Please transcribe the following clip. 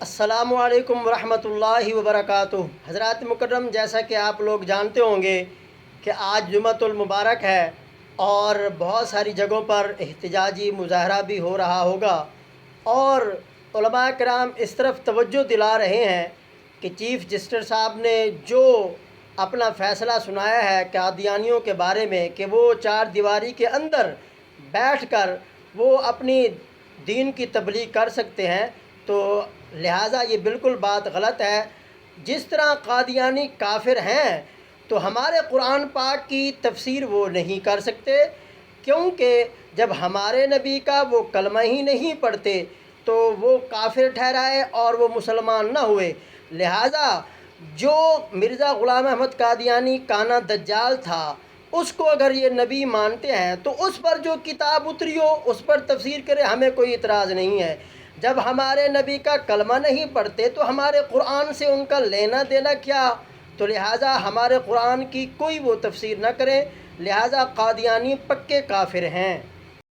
अस्सलामु अलैकुम वरहमतुल्लाहि वबरकातुहू। हज़रात मुकर्रम, जैसा कि आप लोग जानते होंगे कि आज जुमअतुल मुबारक है और बहुत सारी जगहों पर एहतिजाजी मुज़ाहरा भी हो रहा होगा और उलमा किराम इस तरफ तवज्जो दिला रहे हैं कि चीफ़ जस्टिस साहब ने जो अपना फ़ैसला सुनाया है कादियानियों के बारे में कि वो चार दीवारी के अंदर बैठकर वो अपनी दीन की तबलीग कर सकते हैं, तो लिहाजा ये बिल्कुल बात गलत है। जिस तरह कादियानी काफिर हैं तो हमारे कुरान पाक की तफसीर वो नहीं कर सकते, क्योंकि जब हमारे नबी का वो कलमा ही नहीं पढ़ते तो वो काफिर ठहराए और वो मुसलमान ना हुए। लिहाजा जो मिर्ज़ा ग़ुलाम अहमद कादियानी काना दज्जाल था उसको अगर ये नबी मानते हैं तो उस पर जो किताब उतरी हो उस पर तफसीर करे, हमें कोई इतराज़ नहीं है। जब हमारे नबी का कलमा नहीं पढ़ते तो हमारे कुरान से उनका लेना देना क्या? तो लिहाजा हमारे कुरान की कोई वो तफसीर न करें। लिहाजा कादियानी पक्के काफिर हैं।